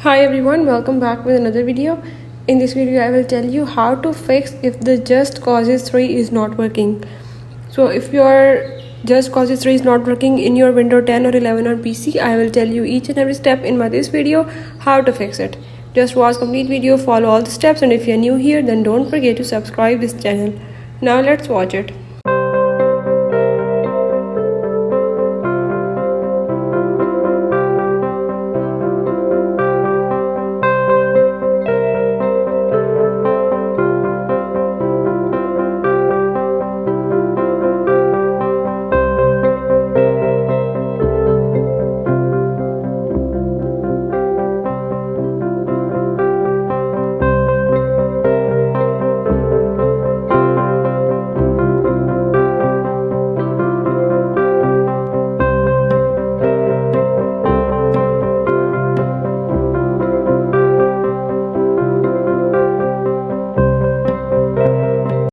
Hi everyone, welcome back with another video. In this video I will tell you how to fix if the just causes 3 is not working. So if your just causes 3 is not working in your Windows 10 or 11 on PC, I will tell you each and every step in this video how to fix it. Just watch complete video, follow all the steps, and if you are new here then don't forget to subscribe this channel. Now let's watch it.